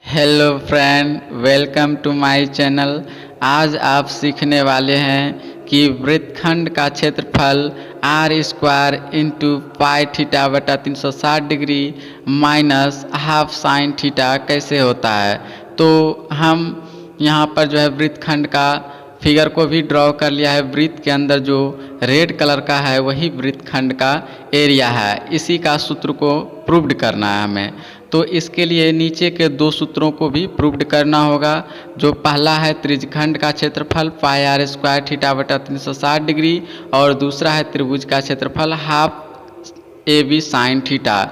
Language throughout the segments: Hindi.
Hello friend, welcome to my channel. आज आप सीखने वाले हैं कि वृत्तखंड का क्षेत्रफल R square into pi theta बटा 360 degree minus half sine theta कैसे होता है। तो हम यहाँ पर जो है वृत्तखंड का फिगर को भी ड्रॉ कर लिया है। वृत्त के अंदर जो रेड कलर का है वही वृत्तखंड का एरिया है। इसी का सूत्र को प्रूव्ड करना है हमें। तो इसके लिए नीचे के दो सूत्रों को भी प्रूव्ड करना होगा। जो पहला है त्रिज्यखंड का क्षेत्रफल पाई आर स्क्वायर थीटा बटा 360 डिग्री और दूसरा है त्रिभुज का क्षेत्रफल half A B sine theta.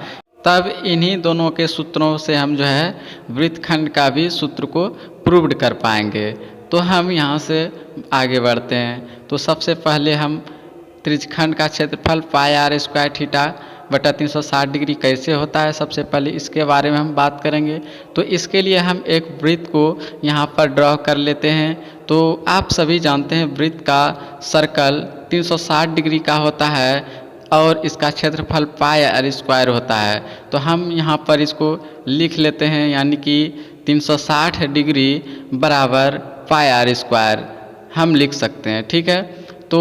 तब इन्हीं दोनों के सूत्रों से हम जो है वृत्तखंड का भी सूत्र को प्रूव्ड कर पाएंगे। तो हम यहाँ से आगे बढ़ते हैं। तो सबसे पहले हम त्रिज्यखंड का क्षेत्रफल पाई आर स्क्वायर थीटा बटा 360 डिग्री कैसे होता है, सबसे पहले इसके बारे में हम बात करेंगे। तो इसके लिए हम एक वृत्त को यहाँ पर ड्रॉ कर लेते हैं। तो आप सभी जानते हैं वृत्त का सर्कल 360 डिग्री का होता है और इसका क्षेत्रफल पाई आर स्क्वायर होता है। तो हम यहाँ पर इसको लिख लेते हैं, यानी कि 360 डिग्री बराबर पाई आर स्क्वायर हम लिख सकते हैं। ठीक है, तो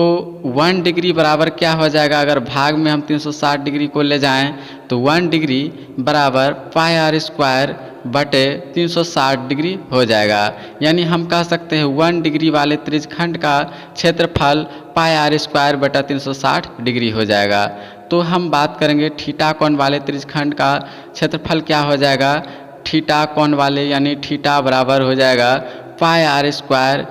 1 डिग्री बराबर क्या हो जाएगा, अगर भाग में हम 360 डिग्री को ले जाएं तो 1 डिग्री बराबर पाई आर स्क्वायर बटे 360 डिग्री हो जाएगा। यानी हम कह सकते हैं 1 डिग्री वाले त्रिज्यखंड का क्षेत्रफल पाई आर स्क्वायर बटा 360 डिग्री हो जाएगा। तो हम बात करेंगे थीटा कोण वाले त्रिज्यखंड का क्षेत्रफल क्या हो जाएगा। थीटा कोण वाले यानी थीटा बराबर हो जाएगा पाई आर स्क्वायर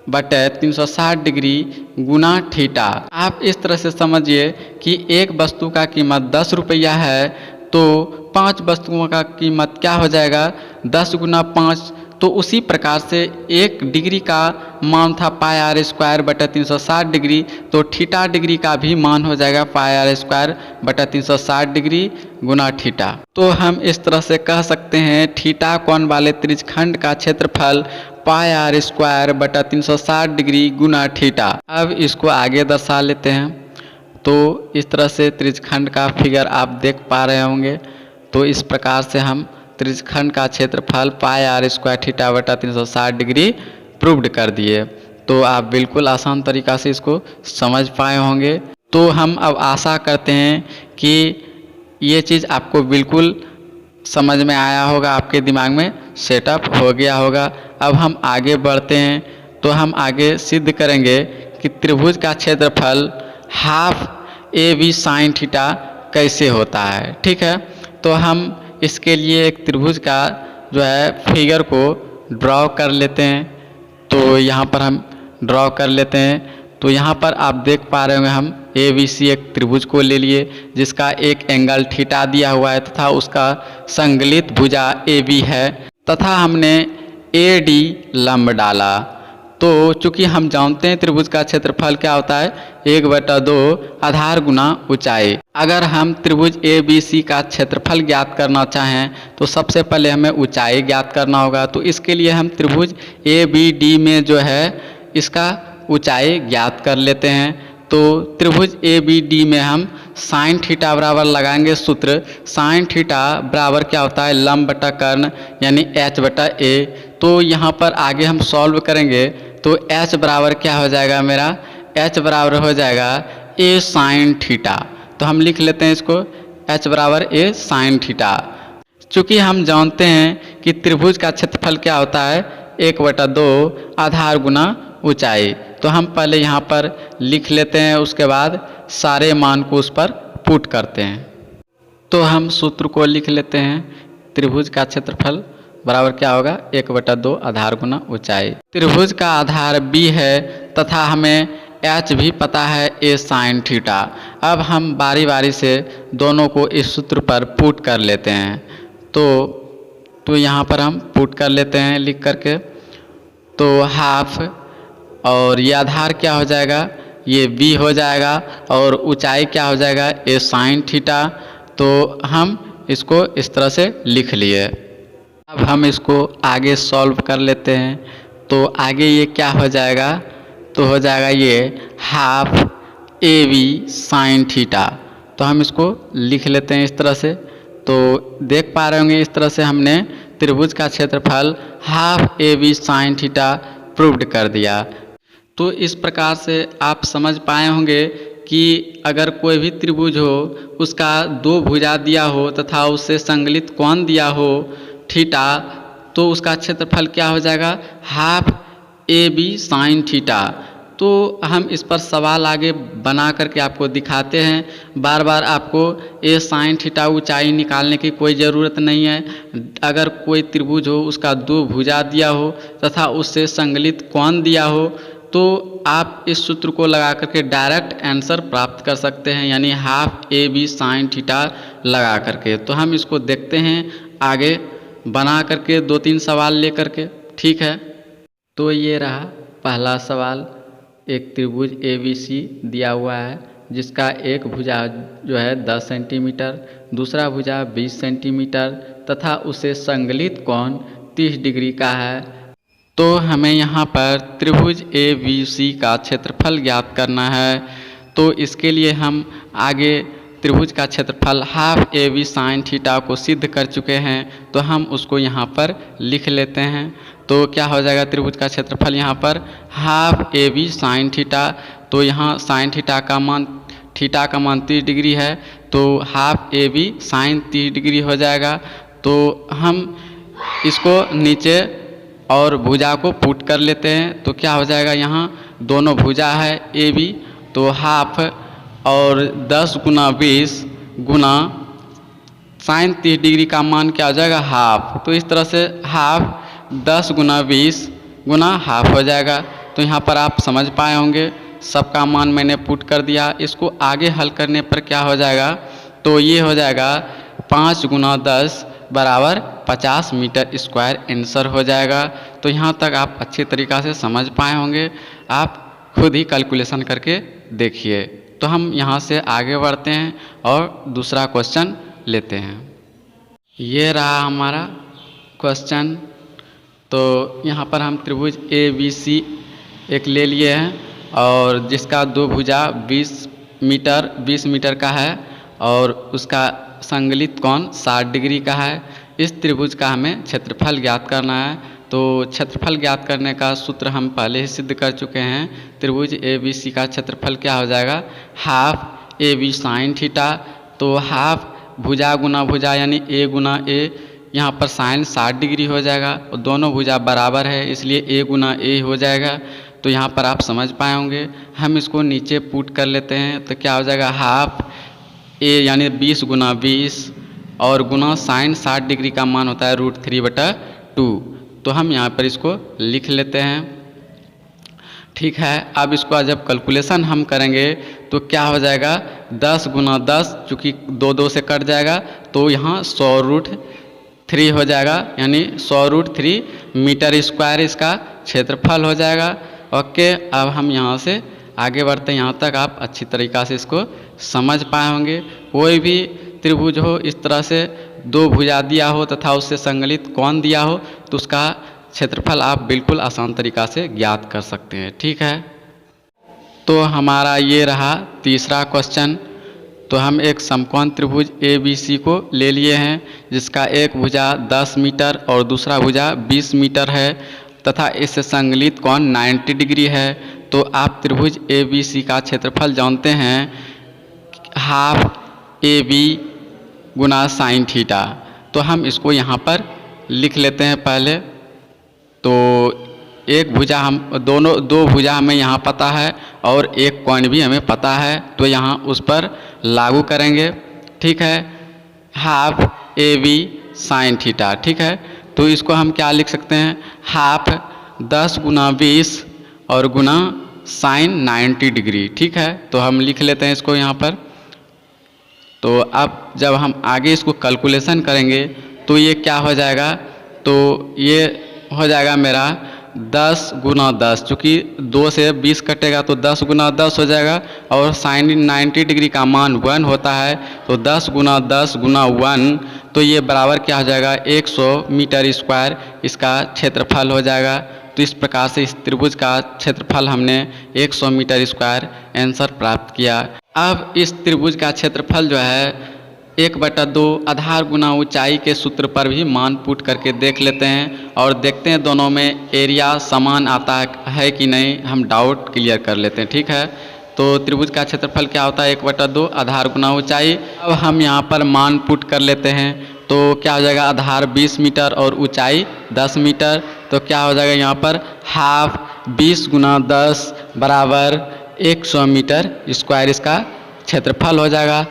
बटे 360 डिग्री गुना थीटा। आप इस तरह से समझिए कि एक वस्तु का कीमत 10 रुपया है तो 5 वस्तुओं का कीमत क्या हो जाएगा 10 गुना 5। तो उसी प्रकार से 1 डिग्री का मान था पाई आर स्क्वायर बटा 360 डिग्री, तो थीटा डिग्री का भी मान हो जाएगा पाई आर स्क्वायर बटा 360 डिग्री गुना थीटा। तो हम इस तरह से कह सकते हैं थीटा कोण वाले त्रिज्यखंड का क्षेत्रफल पाई आर स्क्वायर बटा 360 डिग्री गुना थीटा। अब इसको आगे दर्शा लेते हैं। तो इस तरह से त्रिज्यखंड का फिगर आप देख पा रहे होंगे। तो इस प्रकार से हम त्रिज्यखंड का क्षेत्रफल पाई आर स्क्वायर थीटा बटा 360 डिग्री प्रूव्ड कर दिए। तो आप बिल्कुल आसान तरीक़ा से इसको समझ पाए होंगे। तो हम अब आशा करते हैं कि ये चीज़ आपको बिल्कुल समझ में आया होगा, आपके दिमाग में सेटअप हो गया होगा। अब हम आगे बढ़ते हैं। तो हम आगे सिद्ध करेंगे कि त्रिभुज का क्षेत्रफल half A B sine theta कैसे होता है। ठीक है, तो हम इसके लिए एक त्रिभुज का जो है फिगर को ड्रॉ कर लेते हैं। तो यहाँ पर हम ड्रॉ कर लेते हैं। तो यहाँ पर आप देख पा रहे होंगे हम ए बी सी एक त्रिभुज को ले लिए जिसका एक एंगल थीटा दिया हुआ है तथा उसका संगलित भुजा ए बी है तथा हमने ए डी लंब डाला। तो चूँकि हम जानते हैं त्रिभुज का क्षेत्रफल क्या होता है 1/2 आधार गुना ऊंचाई। अगर हम त्रिभुज ए बी सी का क्षेत्रफल ज्ञात करना चाहें तो सबसे पहले हमें ऊंचाई ज्ञात करना होगा। तो इसके लिए हम त्रिभुज ए बी डी में जो है इसका ऊंचाई ज्ञात कर लेते हैं। तो त्रिभुज ए बी डी में हम साइन थीटा बराबर लगाएंगे सूत्र। साइन थीटा बराबर क्या होता है लंब बटा कर्ण यानी h बटा ए। तो यहाँ पर आगे हम सॉल्व करेंगे तो h बराबर क्या हो जाएगा मेरा, h बराबर हो जाएगा a साइन थीटा। तो हम लिख लेते हैं इसको h बराबर a साइन थीटा। चूँकि हम जानते हैं कि त्रिभुज का क्षेत्रफल क्या होता है 1/2 आधार गुना ऊंचाई। तो हम पहले यहाँ पर लिख लेते हैं, उसके बाद सारे मान को उस पर पुट करते हैं। तो हम सूत्र को लिख लेते हैं। त्रिभुज का क्षेत्रफल बराबर क्या होगा 1/2 आधार गुना ऊंचाई। त्रिभुज का आधार b है तथा हमें h भी पता है a साइन थीटा। अब हम बारी बारी से दोनों को इस सूत्र पर पुट कर लेते हैं। तो यहाँ पर हम पुट कर लेते हैं लिख करके। तो हाफ और ये आधार क्या हो जाएगा ये b हो जाएगा और ऊंचाई क्या हो जाएगा a साइन थीटा। तो हम इसको इस तरह से लिख लिए। अब हम इसको आगे सॉल्व कर लेते हैं। तो आगे ये क्या हो जाएगा, तो हो जाएगा ये half A B sine theta. तो हम इसको लिख लेते हैं इस तरह से। तो देख पा रहे होंगे इस तरह से हमने त्रिभुज का क्षेत्रफल half A B sine theta proved कर दिया। तो इस प्रकार से आप समझ पाए होंगे कि अगर कोई भी त्रिभुज हो, उसका दो भुजा दिया हो तथा उससे संगलित कोण दिया हो थीटा, तो उसका क्षेत्रफल क्या हो जाएगा, half A B sine theta. तो हम इस पर सवाल आगे बना करके आपको दिखाते हैं। बार बार आपको ए साइन थीटा ऊंचाई निकालने की कोई ज़रूरत नहीं है। अगर कोई त्रिभुज हो, उसका दो भुजा दिया हो तथा उससे संगलित कोण दिया हो, तो आप इस सूत्र को लगा करके डायरेक्ट आंसर प्राप्त कर सकते हैं, यानी half A B sine theta लगा करके। तो हम इसको देखते हैं आगे बना करके 2-3 सवाल ले करके, ठीक है। तो ये रहा पहला सवाल। एक त्रिभुज ए बी सी दिया हुआ है, जिसका एक भुजा जो है 10 सेंटीमीटर, दूसरा भुजा 20 सेंटीमीटर तथा उसे संगलित कोण 30 डिग्री का है। तो हमें यहाँ पर त्रिभुज ए बी सी का क्षेत्रफल ज्ञात करना है। तो इसके लिए हम आगे त्रिभुज का क्षेत्रफल half A B sine theta को सिद्ध कर चुके हैं, तो हम उसको यहाँ पर लिख लेते हैं। तो क्या हो जाएगा, त्रिभुज का क्षेत्रफल यहाँ पर half A B sine theta. तो यहाँ साइन थीटा का मान 30 डिग्री है, तो half A B sine 30 degree हो जाएगा। तो हम इसको नीचे और भुजा को पुट कर लेते हैं। तो क्या हो जाएगा, यहाँ दोनों भुजा है ए बी, तो हाफ और 10 गुना 20 गुना साइन 30 डिग्री का मान क्या हो जाएगा, हाफ। तो इस तरह से हाफ 10 गुना 20 गुना हाफ हो जाएगा। तो यहाँ पर आप समझ पाए होंगे, सबका मान मैंने पुट कर दिया। इसको आगे हल करने पर क्या हो जाएगा, तो ये हो जाएगा 5 गुना 10 बराबर 50 मीटर स्क्वायर आंसर हो जाएगा। तो यहाँ तक आप अच्छी तरीक़ा से समझ पाए होंगे। आप खुद ही कैलकुलेशन करके देखिए। तो हम यहाँ से आगे बढ़ते हैं और दूसरा क्वेश्चन लेते हैं। ये रहा हमारा क्वेश्चन। तो यहाँ पर हम त्रिभुज ए बी सी एक ले लिए हैं और जिसका दो भुजा 20 मीटर का है और उसका संगलित कोण 60 डिग्री का है। इस त्रिभुज का हमें क्षेत्रफल ज्ञात करना है। तो क्षेत्रफल ज्ञात करने का सूत्र हम पहले ही सिद्ध कर चुके हैं। त्रिभुज ए बी सी का क्षेत्रफल क्या हो जाएगा, half A B sine theta. तो हाफ भुजा गुना भुजा यानी ए गुना ए, यहाँ पर साइन 60 डिग्री हो जाएगा और दोनों भुजा बराबर है, इसलिए ए गुना ए हो जाएगा। तो यहाँ पर आप समझ पाए होंगे। हम इसको नीचे पुट कर लेते हैं। तो क्या हो जाएगा, हाफ ए यानी 20 गुना 20 और गुना साइन 60 डिग्री का मान होता है √3/2। तो हम यहाँ पर इसको लिख लेते हैं, ठीक है। अब इसको जब कैलकुलेशन हम करेंगे तो क्या हो जाएगा, 10 गुना 10, चूँकि 2 से कट जाएगा तो यहाँ 100√3 हो जाएगा, यानी 100√3 मीटर स्क्वायर इसका क्षेत्रफल हो जाएगा। ओके, अब हम यहाँ से आगे बढ़ते हैं। यहाँ तक आप अच्छी तरीक़ा से इसको समझ पाए होंगे। कोई भी त्रिभुज हो, इस तरह से दो भुजा दिया हो तथा उससे संगलित कोण दिया हो, तो उसका क्षेत्रफल आप बिल्कुल आसान तरीक़ा से ज्ञात कर सकते हैं, ठीक है। तो हमारा ये रहा तीसरा क्वेश्चन। तो हम एक समकोण त्रिभुज ए बी सी को ले लिए हैं, जिसका एक भुजा 10 मीटर और दूसरा भुजा 20 मीटर है तथा इससे संगलित कोण 90 डिग्री है। तो आप त्रिभुज ए बी सी का क्षेत्रफल जानते हैं, हाफ ए बी गुना साइन थीटा। तो हम इसको यहाँ पर लिख लेते हैं पहले। तो एक भुजा हम दो भुजा हमें यहाँ पता है और एक कोण भी हमें पता है, तो यहाँ उस पर लागू करेंगे, ठीक है। Half A B sine theta, ठीक है। तो इसको हम क्या लिख सकते हैं, हाफ 10 गुना 20 और गुना साइन 90 डिग्री, ठीक है। तो हम लिख लेते हैं इसको यहाँ पर। तो अब जब हम आगे इसको कैलकुलेशन करेंगे तो ये क्या हो जाएगा, तो ये हो जाएगा मेरा 10 गुना 10, चूँकि 2 से 20 कटेगा तो 10 गुना 10 हो जाएगा और साइन 90 डिग्री का मान 1 होता है। तो 10 गुना 10 गुना 1, तो ये बराबर क्या हो जाएगा, 100 मीटर स्क्वायर इसका क्षेत्रफल हो जाएगा। तो इस प्रकार से इस त्रिभुज का क्षेत्रफल हमने 100 मीटर स्क्वायर आंसर प्राप्त किया। अब इस त्रिभुज का क्षेत्रफल जो है 1/2 आधार गुना ऊंचाई के सूत्र पर भी मान पुट करके देख लेते हैं और देखते हैं दोनों में एरिया समान आता है कि नहीं, हम डाउट क्लियर कर लेते हैं। ठीक है, तो त्रिभुज का क्षेत्रफल क्या होता है 1/2 आधार गुना ऊंचाई। अब हम यहाँ पर मान पुट कर लेते हैं, तो क्या हो जाएगा, आधार 20 मीटर और ऊंचाई 10 मीटर, तो क्या हो जाएगा यहाँ पर हाफ 20 गुना 10 बराबर 100 मीटर स्क्वायर इसका क्षेत्रफल हो जाएगा।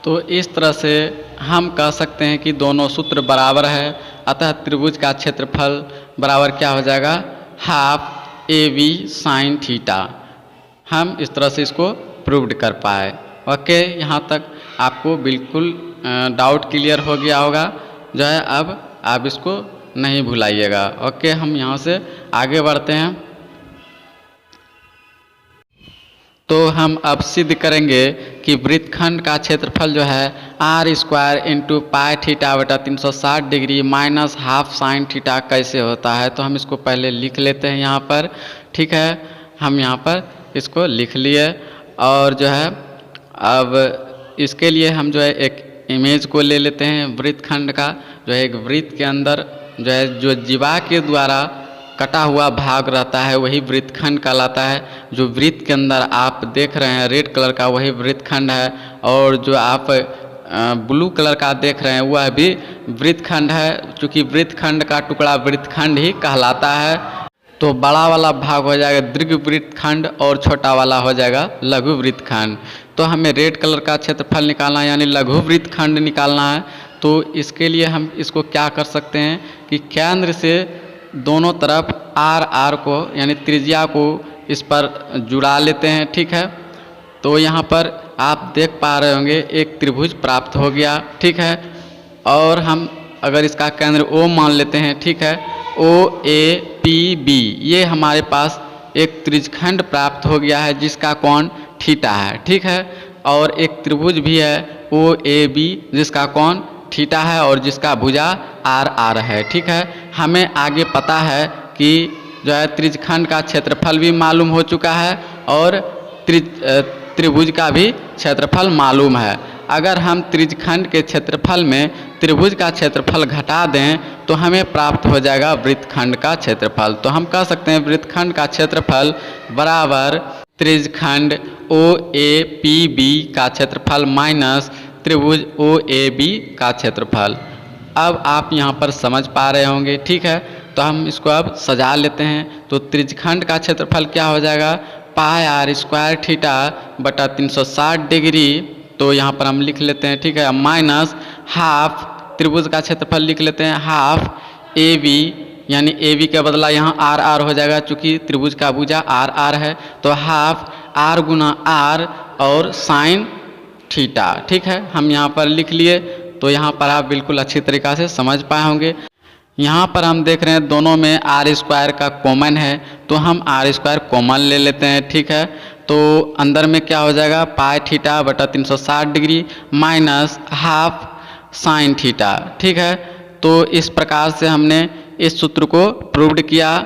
तो इस तरह से हम कह सकते हैं कि दोनों सूत्र बराबर है, अतः त्रिभुज का क्षेत्रफल बराबर क्या हो जाएगा, हाफ AB साइन थीटा। हम इस तरह से इसको प्रूव्ड कर पाए। ओके, यहाँ तक आपको बिल्कुल डाउट क्लियर हो गया होगा जो है, अब आप इसको नहीं भुलाइएगा। ओके, हम यहाँ से आगे बढ़ते हैं। तो हम अब सिद्ध करेंगे कि वृत्तखंड का क्षेत्रफल जो है r² इंटू पाई थीटा बटा 360 degree minus half sine theta कैसे होता है। तो हम इसको पहले लिख लेते हैं यहाँ पर। ठीक है, हम यहाँ पर इसको लिख लिए और जो है अब इसके लिए हम जो है एक इमेज को ले लेते हैं वृत्तखंड का, जो है एक वृत्त के अंदर जो है जो जीवा के द्वारा कटा हुआ भाग रहता है वही वृत्तखंड कहलाता है। जो वृत्त के अंदर आप देख रहे हैं रेड कलर का वही वृत्तखंड है, और जो आप ब्लू कलर का देख रहे हैं वह भी वृत्तखंड है। चूँकि वृत्तखंड का टुकड़ा वृत्तखंड ही कहलाता है, तो बड़ा वाला भाग हो जाएगा दीर्घ वृत्तखंड और छोटा वाला हो जाएगा लघु वृत्तखंड। तो हमें रेड कलर का क्षेत्रफल निकालना है यानी लघु वृत्तखंड निकालना है। तो इसके लिए हम इसको क्या कर सकते हैं कि केंद्र से दोनों तरफ r को यानी त्रिज्या को इस पर जुड़ा लेते हैं। ठीक है, तो यहाँ पर आप देख पा रहे होंगे एक त्रिभुज प्राप्त हो गया। ठीक है, और हम अगर इसका केंद्र O मान लेते हैं, ठीक है, OAPB ये हमारे पास एक त्रिज्यखंड प्राप्त हो गया है जिसका कोण थीटा है। ठीक है, और एक त्रिभुज भी है OAB जिसका कोण थीटा है और जिसका भुजा RR है। ठीक है, हमें आगे पता है कि जो है त्रिज्यखंड का क्षेत्रफल भी मालूम हो चुका है और त्रिभुज का भी क्षेत्रफल मालूम है। अगर हम त्रिज्यखंड के क्षेत्रफल में त्रिभुज का क्षेत्रफल घटा दें तो हमें प्राप्त हो जाएगा वृत्तखंड का क्षेत्रफल। तो हम कह सकते हैं वृत्तखंड का क्षेत्रफल बराबर त्रिज्यखंड OAPB का क्षेत्रफल माइनस त्रिभुज OAB का क्षेत्रफल। अब आप यहाँ पर समझ पा रहे होंगे। ठीक है, तो हम इसको अब सजा लेते हैं। तो त्रिज्यखंड का क्षेत्रफल क्या हो जाएगा, पाई r² थीटा बटा 360 डिग्री, तो यहाँ पर हम लिख लेते हैं। ठीक है, माइनस हाफ त्रिभुज का क्षेत्रफल लिख लेते हैं हाफ AB यानी AB के बदला यहाँ RR हो जाएगा, चूँकि त्रिभुज का भुजा RR है, तो हाफ R गुना R और साइन थीटा। ठीक है, हम यहाँ पर लिख लिए। तो यहाँ पर आप बिल्कुल अच्छी तरीक़ा से समझ पाए होंगे। यहाँ पर हम देख रहे हैं दोनों में r² का कॉमन है, तो हम r² कॉमन ले लेते हैं। ठीक है, तो अंदर में क्या हो जाएगा पाई थीटा बटा 360 degree minus half sine theta. ठीक है, तो इस प्रकार से हमने इस सूत्र को प्रूव्ड किया।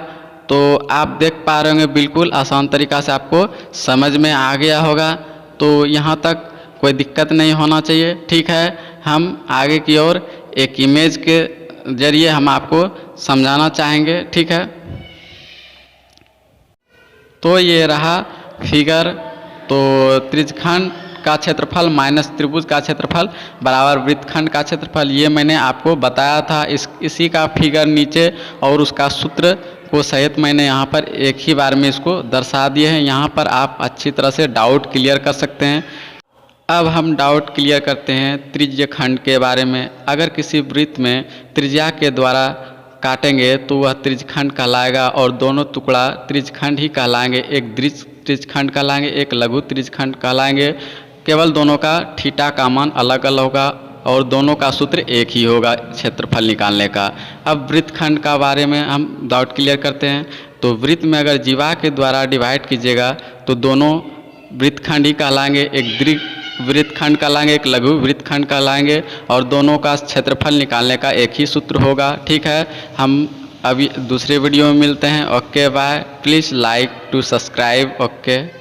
तो आप देख पा रहे होंगे बिल्कुल आसान तरीक़ा से आपको समझ में आ गया होगा। तो यहाँ तक कोई दिक्कत नहीं होना चाहिए। ठीक है, हम आगे की ओर एक इमेज के जरिए हम आपको समझाना चाहेंगे। ठीक है, तो ये रहा फिगर। तो त्रिज्यखंड का क्षेत्रफल माइनस त्रिभुज का क्षेत्रफल बराबर वृत्तखंड का क्षेत्रफल, ये मैंने आपको बताया था। इसी का फिगर नीचे और उसका सूत्र को सहित मैंने यहाँ पर एक ही बार में इसको दर्शा दिए हैं। यहाँ पर आप अच्छी तरह से डाउट क्लियर कर सकते हैं। अब हम डाउट क्लियर करते हैं त्रिज्यखंड के बारे में। अगर किसी वृत्त में त्रिज्या के द्वारा काटेंगे तो वह त्रिज्यखंड कहलाएगा और दोनों टुकड़ा त्रिज्यखंड ही कहलाएंगे। एक दीर्घ त्रिज्यखंड कहलाएंगे, एक लघु त्रिज्यखंड कहलाएंगे। केवल दोनों का थीटा का मान अलग अलग होगा और दोनों का सूत्र एक ही होगा क्षेत्रफल निकालने का। अब वृत्तखंड का बारे में हम डाउट क्लियर करते हैं। तो वृत्त में अगर जीवा के द्वारा डिवाइड कीजिएगा तो दोनों वृत्तखंड ही कहलाएंगे। एक दीर्घ वृत्तखंड कहलाएंगे, एक लघु वृत्तखंड कहलाएंगे और दोनों का क्षेत्रफल निकालने का एक ही सूत्र होगा। ठीक है, हम अभी दूसरे वीडियो में मिलते हैं। Okay bye, please like to subscribe. Okay.